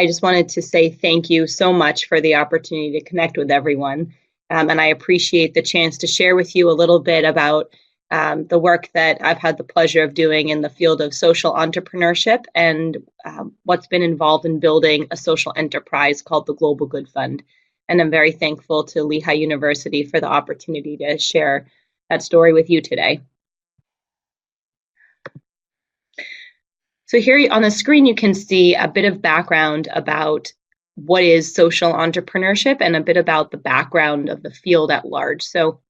I just wanted to say thank you so much for the opportunity to connect with everyone. And I appreciate the chance to share with you a little bit about the work that I've had the pleasure of doing in the field of social entrepreneurship and what's been involved in building a social enterprise called the Global Good Fund. And I'm very thankful to Lehigh University for the opportunity to share that story with you today. So here on the screen, you can see a bit of background about what is social entrepreneurship and a bit about the background of the field at large. So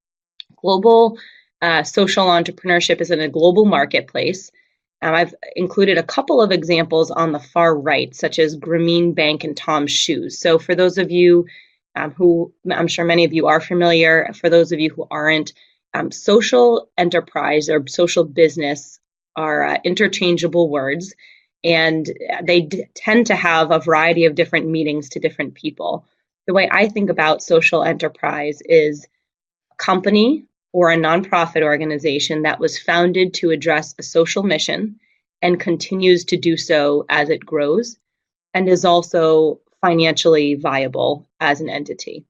global social entrepreneurship is in a global marketplace. I've included a couple of examples on the far right, such as Grameen Bank and Tom's Shoes. So for those of you who, I'm sure many of you are familiar, for those of you who aren't, social enterprise or social business are interchangeable words, and they tend to have a variety of different meanings to different people. The way I think about social enterprise is a company or a nonprofit organization that was founded to address a social mission and continues to do so as it grows and is also financially viable as an entity.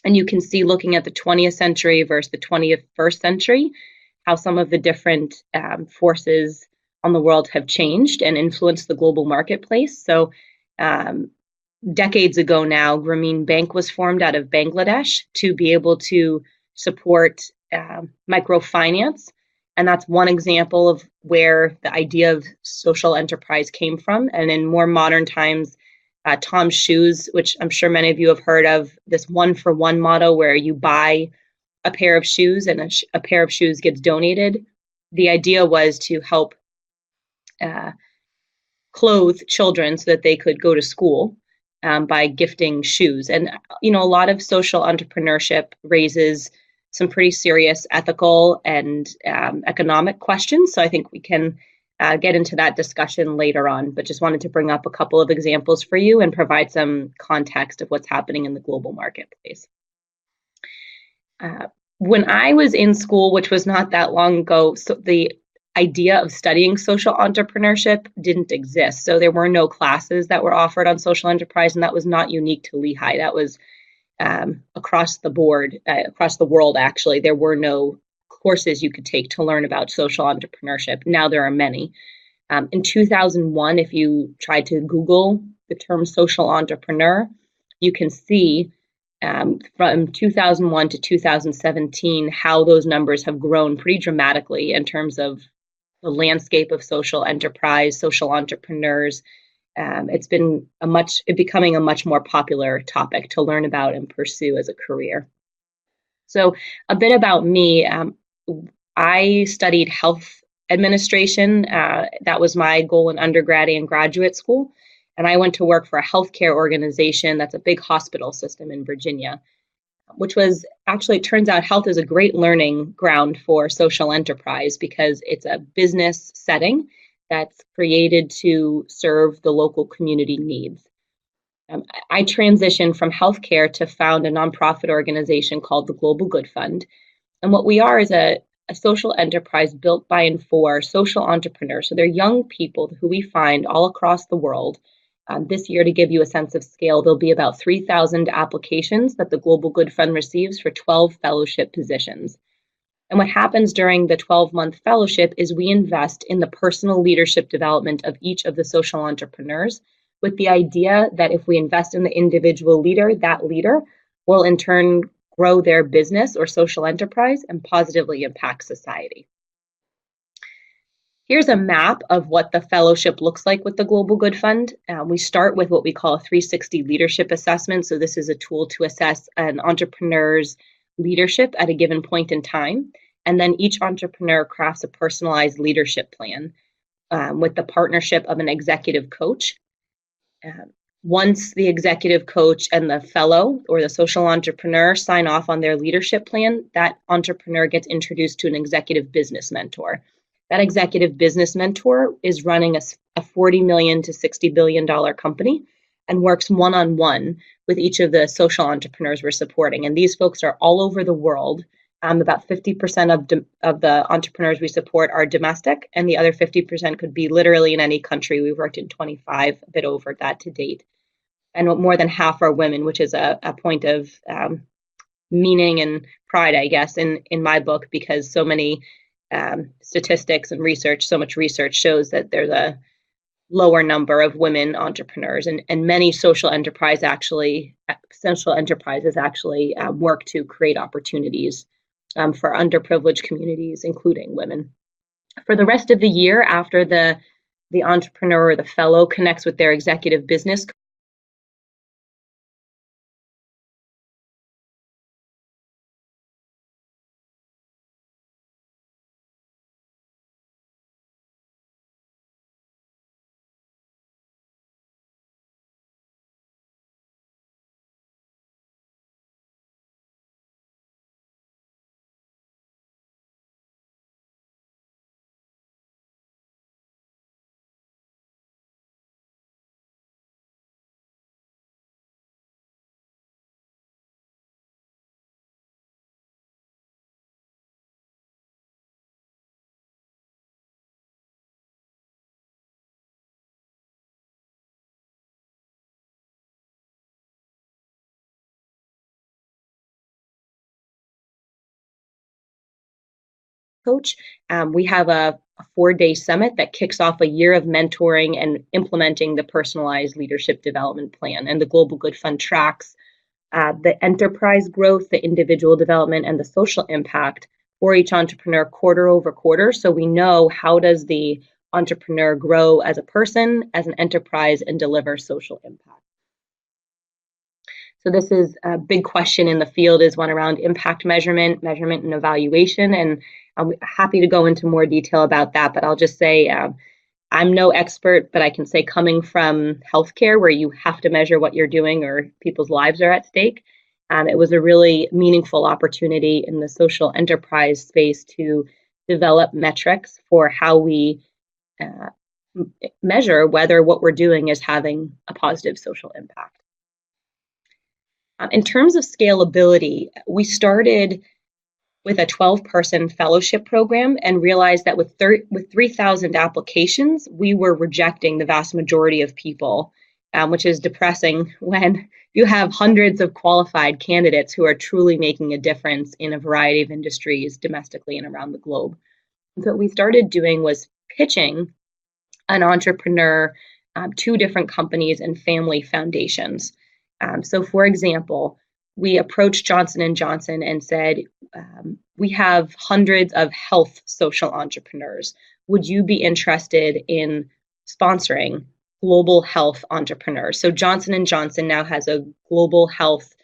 And you can see, looking at the 20th century versus the 21st century, how some of the different forces on the world have changed and influenced the global marketplace. So decades ago now, Grameen Bank was formed out of Bangladesh to be able to support microfinance. And that's one example of where the idea of social enterprise came from. And in more modern times, Tom's Shoes, which I'm sure many of you have heard of, this 1-for-1 model where you buy a pair of shoes and a pair of shoes gets donated. The idea was to help clothe children so that they could go to school by gifting shoes. And, you know, a lot of social entrepreneurship raises some pretty serious ethical and economic questions. So I think we can get into that discussion later on, but just wanted to bring up a couple of examples for you and provide some context of what's happening in the global marketplace. When I was in school, which was not that long ago, so the idea of studying social entrepreneurship didn't exist. So there were no classes that were offered on social enterprise, and that was not unique to Lehigh. That was across the board, across the world, actually. There were no courses you could take to learn about social entrepreneurship. Now there are many. In 2001, if you tried to Google the term social entrepreneur, you can see from 2001 to 2017 how those numbers have grown pretty dramatically in terms of the landscape of social enterprise, social entrepreneurs. It's been becoming a much more popular topic to learn about and pursue as a career. So a bit about me. I studied health administration. That was my goal in undergrad and graduate school. And I went to work for a healthcare organization that's a big hospital system in Virginia, which was actually, it turns out health is a great learning ground for social enterprise because it's a business setting that's created to serve the local community needs. I transitioned from healthcare to found a nonprofit organization called the Global Good Fund. And what we are is a social enterprise built by and for social entrepreneurs. So they're young people who we find all across the world. This year, to give you a sense of scale, there'll be about 3,000 applications that the Global Good Fund receives for 12 fellowship positions. And what happens during the 12-month fellowship is we invest in the personal leadership development of each of the social entrepreneurs, with the idea that if we invest in the individual leader, that leader will in turn grow their business or social enterprise and positively impact society. Here's a map of what the fellowship looks like with the Global Good Fund. We start with what we call a 360 leadership assessment. So this is a tool to assess an entrepreneur's leadership at a given point in time. And then each entrepreneur crafts a personalized leadership plan with the partnership of an executive coach. Once the executive coach and the fellow or the social entrepreneur sign off on their leadership plan, that entrepreneur gets introduced to an executive business mentor. That executive business mentor is running a $40 million to $60 billion company and works one-on-one with each of the social entrepreneurs we're supporting. And these folks are all over the world. About 50% of the entrepreneurs we support are domestic, and the other 50% could be literally in any country. We've worked in 25, a bit over that to date. and more than half are women, which is a point of meaning and pride, I guess, in my book, because so many statistics and research, so much research shows that there's a lower number of women entrepreneurs, and many social enterprises actually work to create opportunities for underprivileged communities, including women. For the rest of the year, after the entrepreneur or the fellow connects with their executive business coach. We have a 4-day summit that kicks off a year of mentoring and implementing the personalized leadership development plan. And the Global Good Fund tracks the enterprise growth, the individual development, and the social impact for each entrepreneur quarter over quarter. So we know, how does the entrepreneur grow as a person, as an enterprise, and deliver social impact. So this is a big question in the field, is one around impact measurement and evaluation. And I'm happy to go into more detail about that, but I'll just say I'm no expert, but I can say, coming from healthcare, where you have to measure what you're doing or people's lives are at stake, it was a really meaningful opportunity in the social enterprise space to develop metrics for how we measure whether what we're doing is having a positive social impact. In terms of scalability, we started with a 12-person fellowship program and realized that with 3,000 applications, we were rejecting the vast majority of people, which is depressing when you have hundreds of qualified candidates who are truly making a difference in a variety of industries domestically and around the globe. And so what we started doing was pitching an entrepreneur to different companies and family foundations. So for example, we approached Johnson & Johnson and said, we have hundreds of health social entrepreneurs. Would you be interested in sponsoring global health entrepreneurs? So Johnson & Johnson now has a global health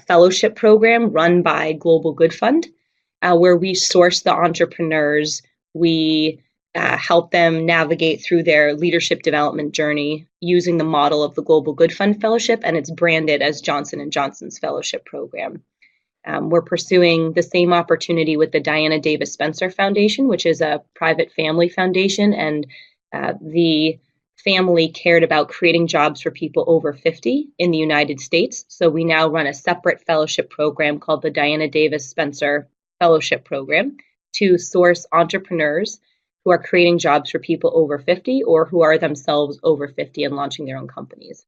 fellowship program run by Global Good Fund, where we source the entrepreneurs. We help them navigate through their leadership development journey using the model of the Global Good Fund Fellowship, and it's branded as Johnson & Johnson's fellowship program. We're pursuing the same opportunity with the Diana Davis Spencer Foundation, which is a private family foundation, and the family cared about creating jobs for people over 50 in the United States. So we now run a separate fellowship program called the Diana Davis Spencer Fellowship Program to source entrepreneurs who are creating jobs for people over 50 or who are themselves over 50 and launching their own companies.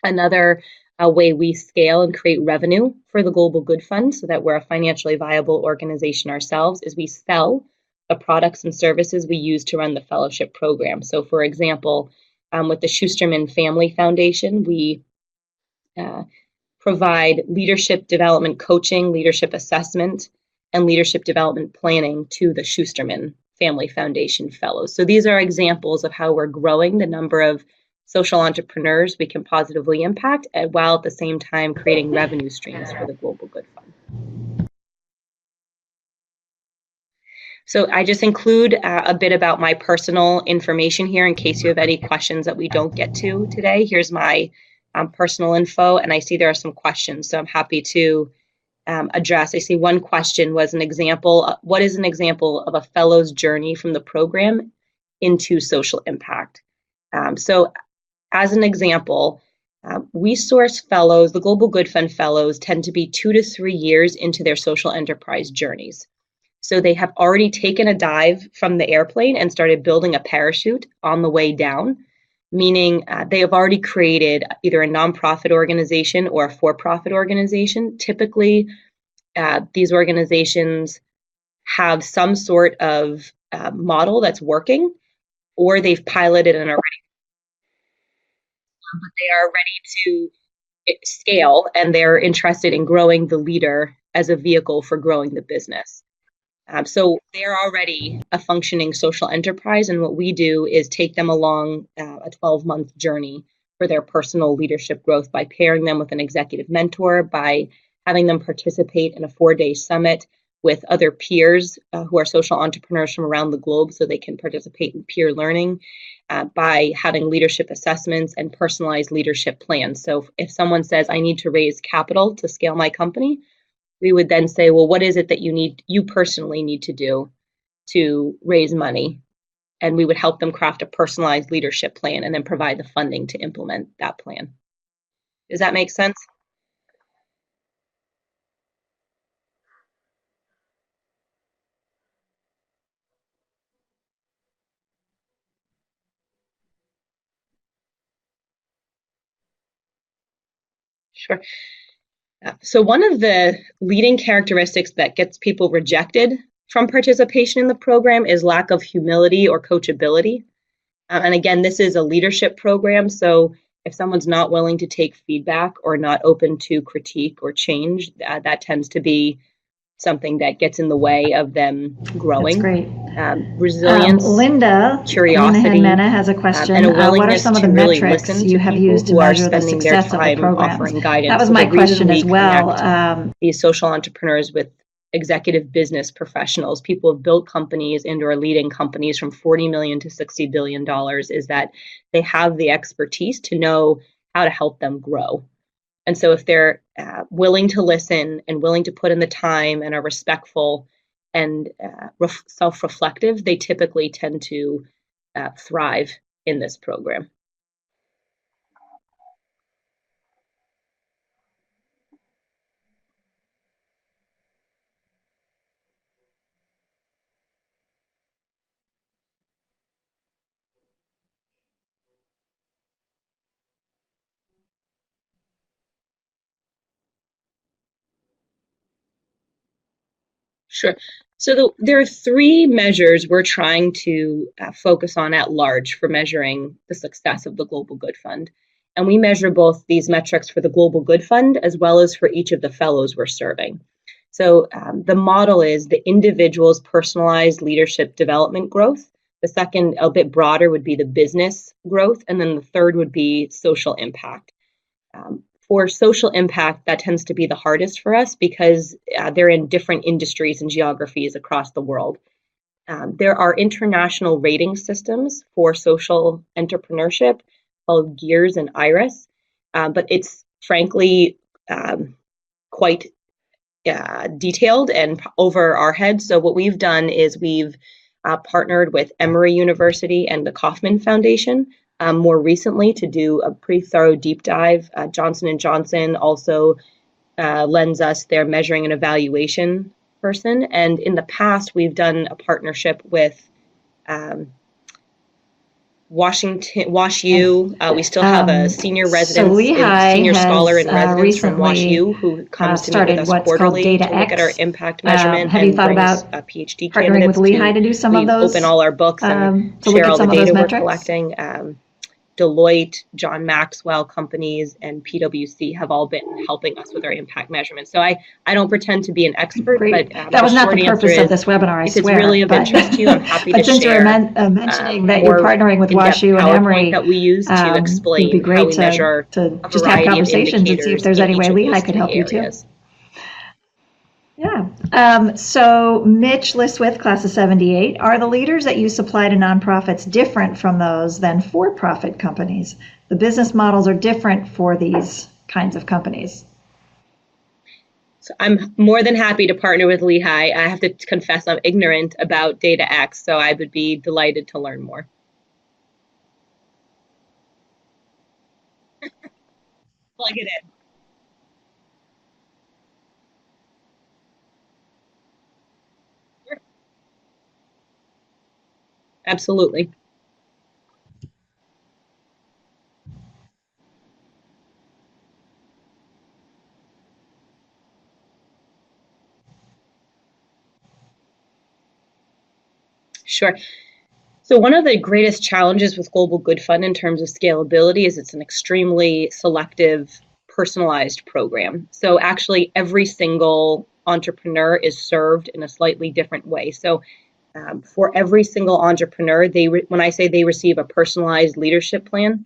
Another way we scale and create revenue for the Global Good Fund, so that we're a financially viable organization ourselves, is we sell the products and services we use to run the fellowship program. So for example, with the Schusterman Family Foundation, we provide leadership development coaching, leadership assessment, and leadership development planning to the Schusterman Family Foundation Fellows. So these are examples of how we're growing the number of social entrepreneurs we can positively impact, while at the same time creating revenue streams for the Global Good Fund. So I just include a bit about my personal information here in case you have any questions that we don't get to today. Here's my personal info, and I see there are some questions, so I'm happy to address. I see one question was an example. What is an example of a fellow's journey from the program into social impact? So as an example, we source fellows. The Global Good Fund fellows tend to be 2 to 3 years into their social enterprise journeys. So they have already taken a dive from the airplane and started building a parachute on the way down. meaning they have already created either a nonprofit organization or a for-profit organization. Typically, these organizations have some sort of model that's working, or they've piloted and are ready, but they are ready to scale, and they're interested in growing the leader as a vehicle for growing the business. So they're already a functioning social enterprise, and what we do is take them along a 12-month journey for their personal leadership growth by pairing them with an executive mentor, by having them participate in a 4-day summit with other peers who are social entrepreneurs from around the globe so they can participate in peer learning, by having leadership assessments and personalized leadership plans. So if someone says, I need to raise capital to scale my company, we would then say, well, what is it that you personally need to do to raise money? And we would help them craft a personalized leadership plan and then provide the funding to implement that plan. Does that make sense? Sure. So one of the leading characteristics that gets people rejected from participation in the program is lack of humility or coachability. And again, this is a leadership program. So if someone's not willing to take feedback or not open to critique or change, that tends to be something that gets in the way of them That's growing. great. Resilience, Linda curiosity, Mena has a question. and a What are willingness some of to the really metrics listen you to have people used to who are measure the spending their success of the time programs? offering guidance. That was So my the reason question we as well. connect these social entrepreneurs with executive business professionals, people who have built companies and are leading companies from 40 million to 60 billion dollars, is that they have the expertise to know how to help them grow. And so if they're willing to listen and willing to put in the time and are respectful and self-reflective, they typically tend to thrive in this program. Sure. So there are three measures we're trying to focus on at large for measuring the success of the Global Good Fund. And we measure both these metrics for the Global Good Fund as well as for each of the fellows we're serving. So the model is the individual's personalized leadership development growth. The second, a bit broader, would be the business growth. And then the third would be social impact. For social impact, that tends to be the hardest for us because they're in different industries and geographies across the world. There are international rating systems for social entrepreneurship called Gears and Iris, but it's frankly quite detailed and over our heads. So what we've done is we've partnered with Emory University and the Kauffman Foundation more recently to do a pretty thorough deep dive. Johnson & Johnson also lends us their measuring and evaluation person. And in the past, we've done a partnership with Wash U. We still have a senior resident, senior scholar in residence from Wash U who comes to meet with us quarterly to look at our impact measurement and brings PhD candidates with Lehigh to do some of those? Open all our books and share all the data we're collecting. Deloitte, John Maxwell companies, and PwC have all been helping us with our impact measurements. So I don't pretend to be an expert, Great. but that was not the purpose of this webinar, I if swear. If it's really of interest to you, I'm happy to but since share. You're mentioning that you're partnering with WashU and Emory, that we use to explain it would be great how we measure to just have conversations and see if there's any way Lehigh could help you too. Yeah. So Mitch Listwith, class of 78, are the leaders that you supply to nonprofits different from those than for-profit companies? The business models are different for these kinds of companies. So I'm more than happy to partner with Lehigh. I have to confess I'm ignorant about DataX, so I would be delighted to learn more. Plug it in. Absolutely. Sure. So one of the greatest challenges with Global Good Fund in terms of scalability is it's an extremely selective, personalized program. So actually every single entrepreneur is served in a slightly different way. So for every single entrepreneur, when I say they receive a personalized leadership plan,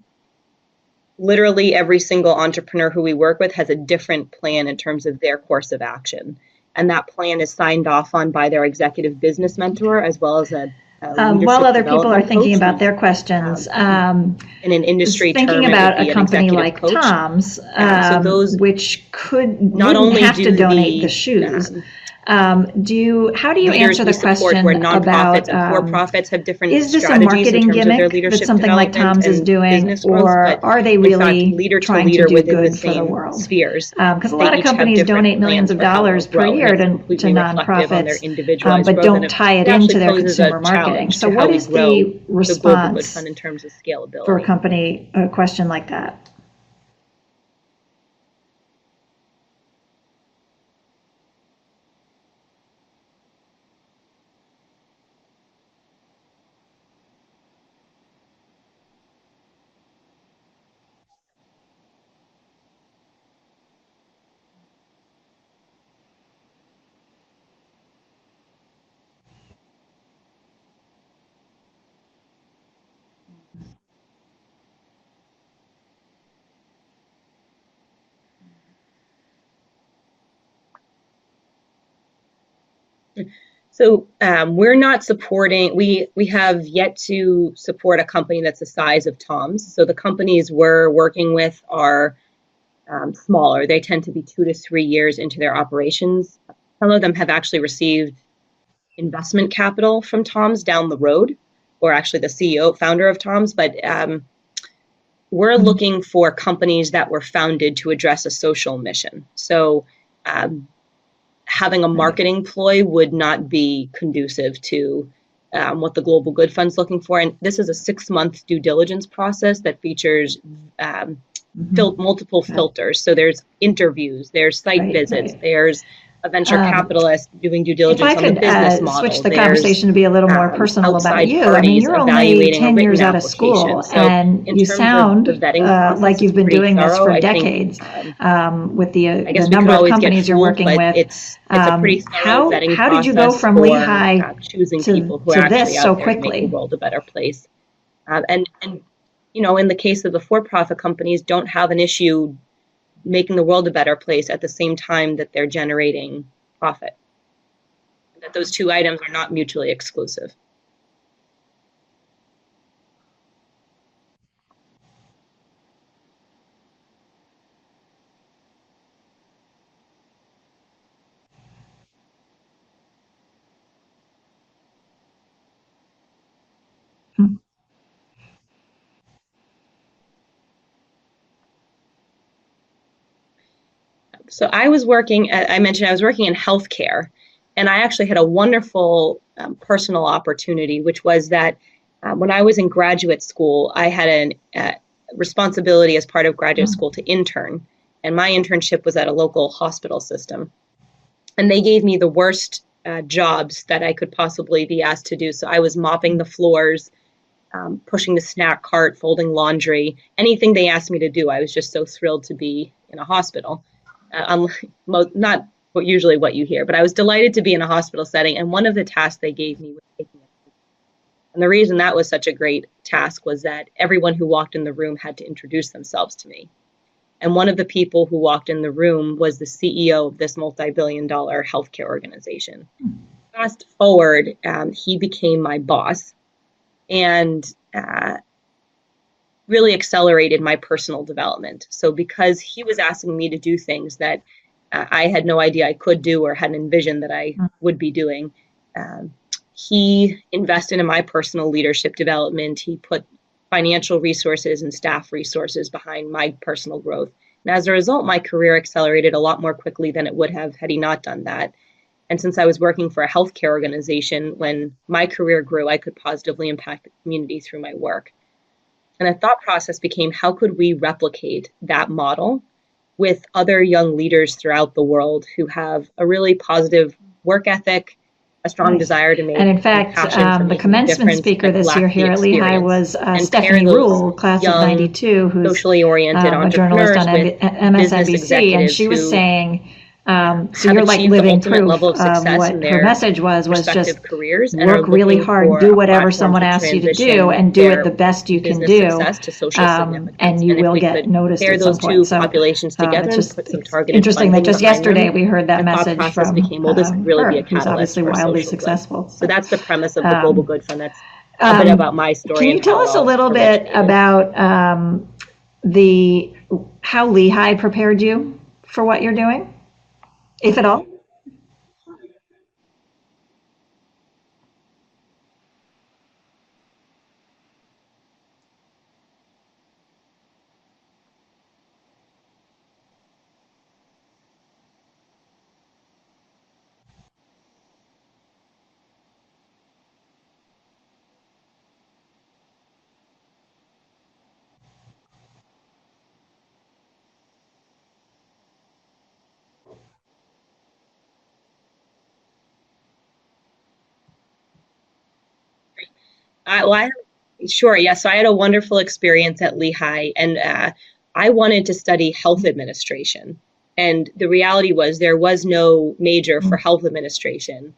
literally every single entrepreneur who we work with has a different plan in terms of their course of action. And that plan is signed off on by their executive business mentor as well as a while other people are thinking about their questions, in an industry thinking term, about a company like coach. Tom's, So those which not only have to donate the the shoes. How do you answer the question where nonprofits about and for-profits have different is this a strategies in marketing terms of their gimmick leadership that something like development Tom's is and doing, business growth, or but are they in really fact, leader to trying leader to do within the good for the same world? spheres? Because a They lot of each have companies different donate millions of plans for how dollars they'll per grow, and year it's to completely reflective on their nonprofits, individualized but growth, don't and tie it actually into their poses consumer a marketing. challenge So to how what we is grow the the Global Good response Fund in terms of for scalability. a question like that? So we're not supporting, we have yet to support a company that's the size of Tom's. So the companies we're working with are smaller. They tend to be 2 to 3 years into their operations. Some of them have actually received investment capital from Tom's down the road, or actually the CEO, founder of Tom's, but we're looking for companies that were founded to address a social mission. So having a marketing ploy would not be conducive to what the Global Good Fund's looking for. And this is a 6-month due diligence process that features multiple filters. So there's interviews, there's site visits, there's a venture capitalist doing due diligence on the business model. Switch the conversation to be a little more personal about you. I mean, you're only 10 years out of school, and you sound like you've been doing this for decades with the number of companies you're working with. It's a pretty thorough vetting how did you go from Lehigh choosing people who are actually so out there to make the world a better place? And you know, in the case of the for-profit companies, don't have an issue making the world a better place at the same time that they're generating profit. That those two items are not mutually exclusive. So I was working, I mentioned I was working in healthcare, and I actually had a wonderful personal opportunity, which was that when I was in graduate school, I had a responsibility as part of graduate school to intern, and my internship was at a local hospital system. And they gave me the worst jobs that I could possibly be asked to do. So I was mopping the floors, pushing the snack cart, folding laundry, anything they asked me to do. I was just so thrilled to be in a hospital. Not usually what you hear, but I was delighted to be in a hospital setting. And one of the tasks they gave me was taking a. And the reason that was such a great task was that everyone who walked in the room had to introduce themselves to me. And one of the people who walked in the room was the CEO of this multi-billion-dollar healthcare organization. Fast forward, he became my boss and really accelerated my personal development. So because he was asking me to do things that I had no idea I could do or hadn't envisioned that I would be doing, he invested in my personal leadership development. He put financial resources and staff resources behind my personal growth. And as a result, my career accelerated a lot more quickly than it would have had he not done that. And since I was working for a healthcare organization, when my career grew, I could positively impact the community through my work. And the thought process became, how could we replicate that model with other young leaders throughout the world who have a really positive work ethic, a strong desire to make And in and fact, passion for the making a commencement difference speaker that this year lack the here at Lehigh experience, was and pair Stephanie those Rule, class of young, '92, who's socially oriented a journalist on entrepreneurs with business MSNBC, and executives she was who saying, so have you're like achieved the living ultimate proof level of of success in what her their message was just respective careers and are work really looking hard, for do a whatever platform someone to asks you to do, transition and do it the their best you can business do, success to social significance. and you And if will we get could noticed pair at some those two point. So populations together it's and just put some it's targeted interesting that funding just behind yesterday them, we heard that the thought message process from became, well, this could really be a her, who's catalyst obviously for wildly social good. successful. So that's the premise of the Global Good Fund. That's a bit Um, about my can story you and tell how it us a all little bit originated. about the how Lehigh prepared you for what you're doing, if at all? Well, sure, yeah. So I had a wonderful experience at Lehigh, and I wanted to study health administration. And the reality was there was no major for health administration.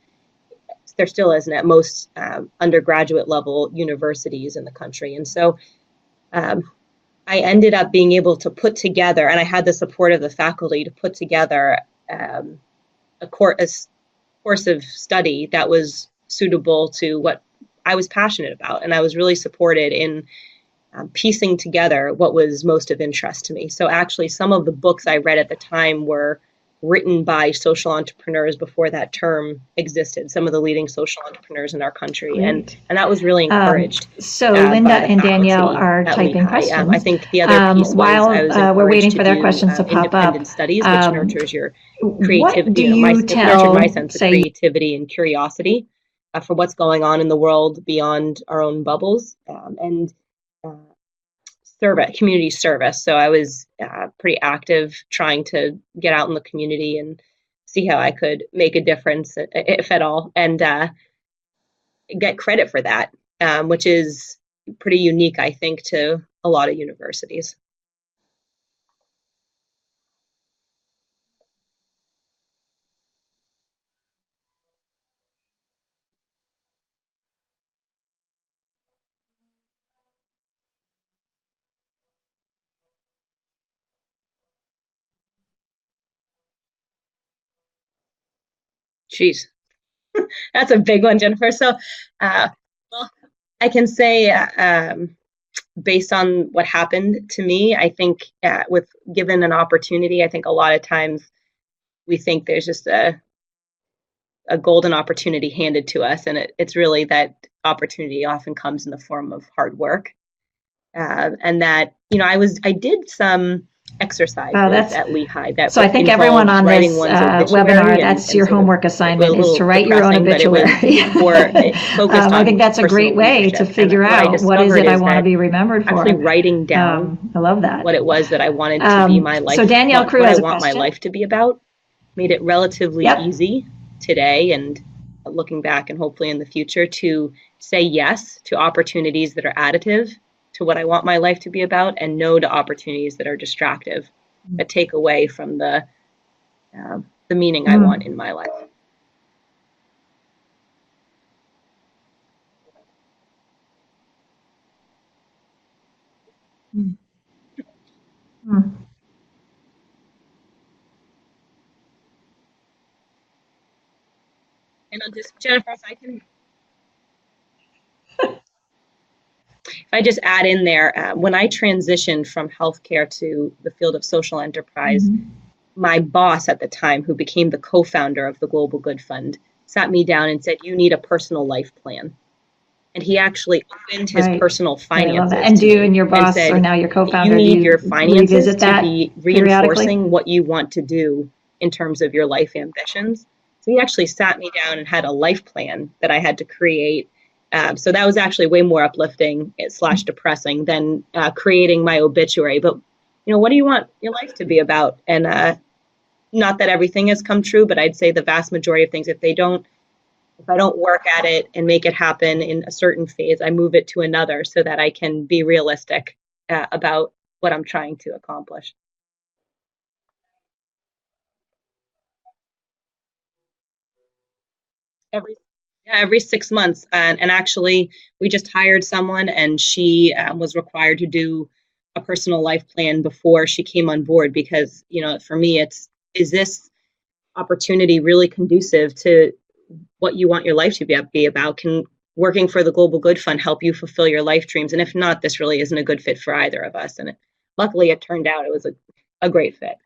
There still isn't at most undergraduate level universities in the country. And so um, I ended up being able to put together, and I had the support of the faculty to put together um, a course of study that was suitable to what I was passionate about. And I was really supported in piecing together what was most of interest to me. So actually, some of the books I read at the time were written by social entrepreneurs before that term existed, some of the leading social entrepreneurs in our country. Great. And that was really encouraged So Linda by the and Danielle faculty are at typing Lehigh. I questions. think the other piece was I was While we're waiting encouraged to for their do questions to pop up, independent studies, which nurtures your what do creativity. you It nurtured my tell, sense of say, creativity and curiosity for what's going on in the world beyond our own bubbles, and uh, community service. So I was pretty active trying to get out in the community and see how I could make a difference, if at all, and get credit for that, which is pretty unique, I think, to a lot of universities. Geez, that's a big one, Jennifer. So, well, I can say, based on what happened to me, I think with given an opportunity, I think a lot of times we think there's just a golden opportunity handed to us, and it's really that opportunity often comes in the form of hard work, and that I did some wow, exercises that's at Lehigh that so I think everyone involved on writing this one's webinar, obituary that's and your sort of homework a assignment is to little write your own depressing, but it was obituary. more focused I think on that's a great personal way to leadership. And figure what I out what is discovered it I is want to that be remembered actually for. writing down I love that. what it was that I wanted to be my So life, Danielle Crew what I has a want my question. life to be about, made it relatively Yep. easy today and looking back and hopefully in the future to say yes to opportunities that are additive to what I want my life to be about and no to opportunities that are distractive, that take away from the meaning I want in my life. Mm. And I'll just, Jennifer, if I just add in there, when I transitioned from healthcare to the field of social enterprise, my boss at the time, who became the co-founder of the Global Good Fund, sat me down and said, "You need a personal life plan." And he actually opened his Right. personal Right, I love that. finances And to do you and me your and boss, or said, now your "You co-founder, do need your you finances revisit to that be periodically? reinforcing what you want to do in terms of your life ambitions." So he actually sat me down and had a life plan that I had to create. So that was actually way more uplifting slash depressing than creating my obituary. But what do you want your life to be about? And not that everything has come true, but I'd say the vast majority of things, if they don't if I don't work at it and make it happen in a certain phase, I move it to another so that I can be realistic about what I'm trying to accomplish. Every every 6 months, and actually, we just hired someone, and she was required to do a personal life plan before she came on board because for me, it's is this opportunity really conducive to what you want your life to be about? Can working for the Global Good Fund help you fulfill your life dreams? And if not, this really isn't a good fit for either of us. And luckily, it turned out it was a great fit.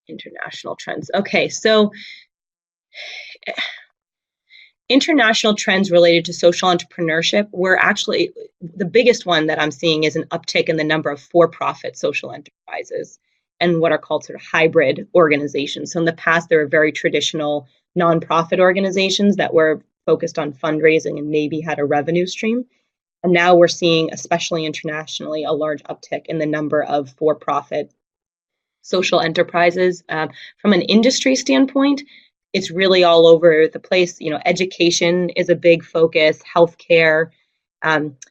International trends. Okay, so international trends related to social entrepreneurship were actually the biggest one that I'm seeing is an uptick in the number of for-profit social enterprises and what are called sort of hybrid organizations. So in the past, there were very traditional nonprofit organizations that were focused on fundraising and maybe had a revenue stream. And now we're seeing, especially internationally, a large uptick in the number of for-profit social enterprises. From an industry standpoint, it's really all over the place. Education is a big focus, healthcare,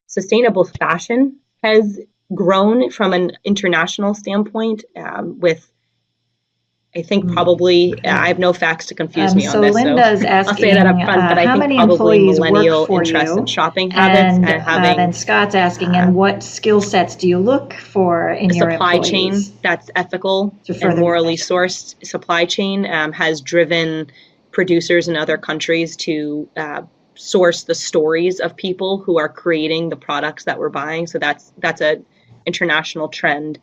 sustainable fashion has grown from an international standpoint with I think probably I have no facts to confuse me on this. Linda's so asking, I'll say that up front, but I how think many probably employees work millennial for interest you? in shopping habits and having then Scott's asking, and what skill sets do you look for in a your supply employees? chain that's ethical To and further morally your sourced supply chain has driven producers in other countries to source the stories of people who are creating the products that we're buying. So that's a international trend.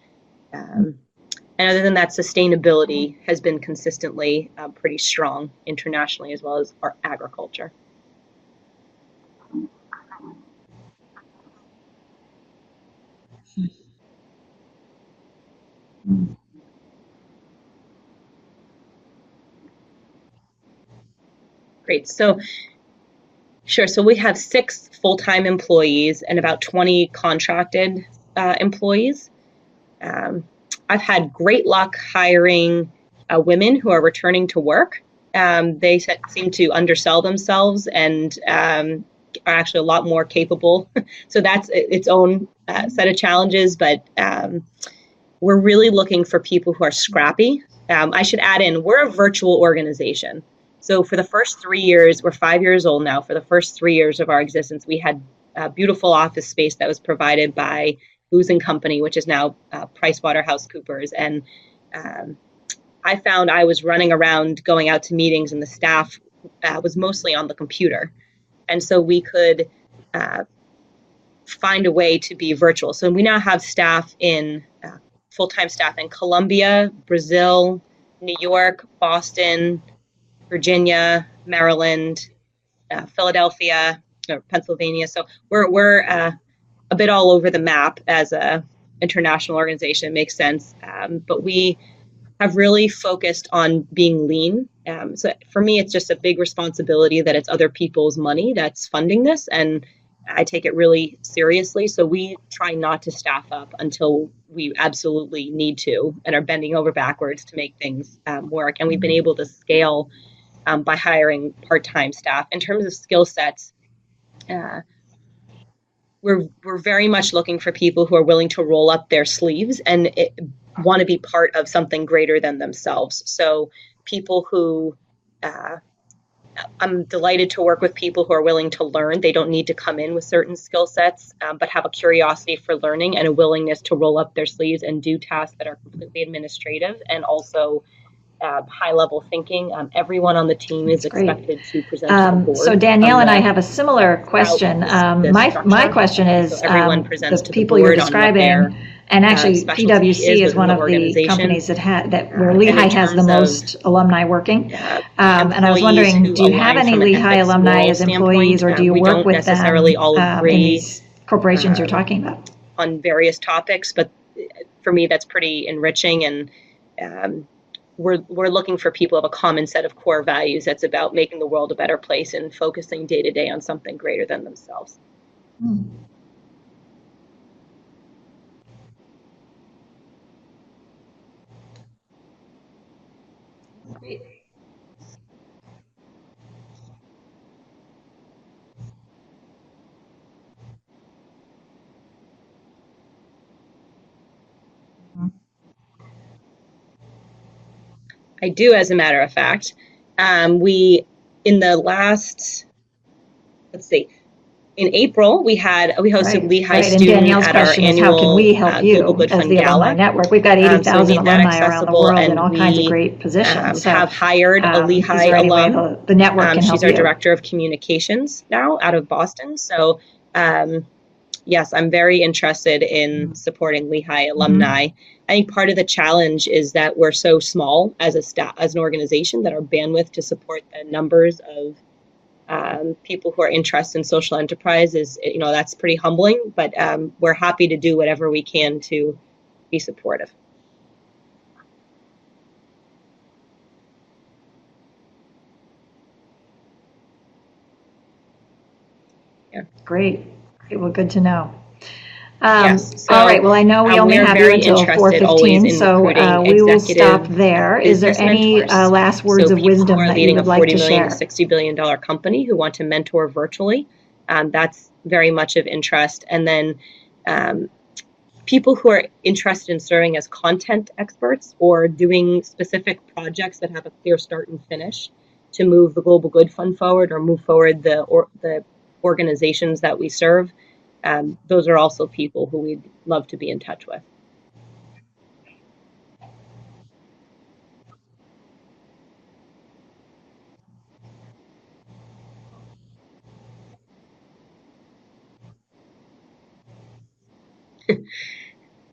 And other than that, sustainability has been consistently pretty strong internationally, as well as our agriculture. Great. So, sure. So we have 6 full-time employees and about 20 contracted employees. Um, I've had great luck hiring women who are returning to work. They seem to undersell themselves and are actually a lot more capable. So that's its own set of challenges, but we're really looking for people who are scrappy. I should add in, we're a virtual organization. So for the first 3 years, we're 5 years old now. For the first 3 years of our existence, we had a beautiful office space that was provided by Booz and Company, which is now PricewaterhouseCoopers. And I found I was running around going out to meetings, and the staff was mostly on the computer. And so we could find a way to be virtual. So we now have staff in full-time staff in Colombia, Brazil, New York, Boston, Virginia, Maryland, Philadelphia, or Pennsylvania. So we're a bit all over the map as a international organization. It makes sense, but we have really focused on being lean. So for me, it's just a big responsibility that it's other people's money that's funding this, and I take it really seriously. So we try not to staff up until we absolutely need to and are bending over backwards to make things work. And we've been able to scale by hiring part-time staff. In terms of skill sets, we're very much looking for people who are willing to roll up their sleeves and want to be part of something greater than themselves. So people who I'm delighted to work with people who are willing to learn. They don't need to come in with certain skill sets, but have a curiosity for learning and a willingness to roll up their sleeves and do tasks that are completely administrative and also high-level thinking. Everyone on the team is expected to present to the board. So Danielle and I have a similar question. My question is, so everyone presents the to people the you're board describing, and actually PwC is one of the companies where Lehigh has the most alumni working. And I was wondering, do you have any Lehigh alumni as employees, or do you work with them in these corporations you're talking about? On various topics, but for me, that's pretty enriching, and we're looking for people who have a common set of core values that's about making the world a better place and focusing day to day on something greater than themselves. Hmm. Great. I do, as a matter of fact. We, in the last, let's see, in April, we hosted Right, Lehigh right. And student Danielle's at our question is, how can we annual help Global you Good as Fund the alumni Gala. network? We've got So we 80,000 made that alumni around the accessible, world in and all kinds of we great positions. So, have hired a is Lehigh there any way alum. the network can She's help our you? director of communications now out of Boston. So, yes, I'm very interested in supporting Lehigh Mm-hmm. alumni. I think part of the challenge is that we're so small as a staff, as an organization, that our bandwidth to support the numbers of people who are interested in social enterprise is, that's pretty humbling. But we're happy to do whatever we can to be supportive. Yeah. Great. Great. Well, good to know. Yes. All right. So Well, I know we only we are have you very until interested always 4:15, in so recruiting we will stop executive there. Is there business any mentors. last words So of people who wisdom are that you leading a would like 40 to million to share? $60 billion company who want to mentor virtually. That's very much of interest. And then people who are interested in serving as content experts or doing specific projects that have a clear start and finish to move the Global Good Fund forward or move forward the organizations that we serve. Those are also people who we'd love to be in touch with.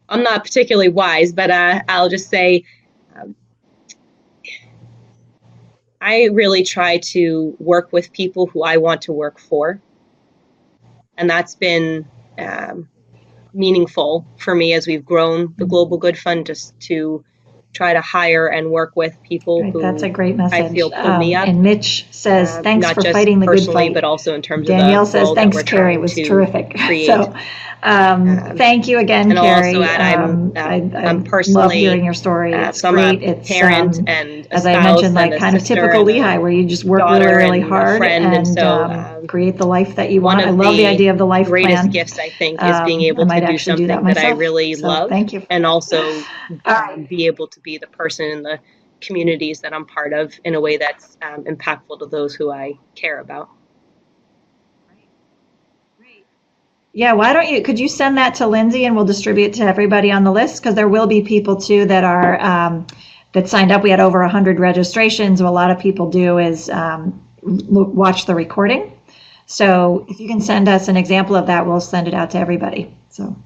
I'm not particularly wise, but I'll just say um, I really try to work with people who I want to work for. And that's been um, meaningful for me as we've grown the Global Good Fund, just to try to hire and work with people Great. That's a who great I message. feel pull me up, And Mitch says, thanks not for just fighting the good personally, fight. but also in terms of the Danielle says, role that thanks, we're Carrie. It trying was to terrific. create. So, Um, thank you again, and I'll also Carrie. add I I'm love personally, hearing your story. It's so I'm a great. It's, parent and a as I mentioned, spouse and like a kind of sister typical and a Lehigh, where you just work really, daughter really and a hard friend. And and so create the life that you one want. I of love the the idea of the life greatest plan. gifts, I think, is being I able to might do actually do that something that I myself. really So love, thank you. and also All right. be able to be the person in the communities that I'm part of in a way that's impactful to those who I care about. Yeah, why don't you, could you send that to Lindsay and we'll distribute it to everybody on the list? Because there will be people too that are, that signed up. We had over 100 registrations. What a lot of people do is watch the recording. So if you can send us an example of that, we'll send it out to everybody. So.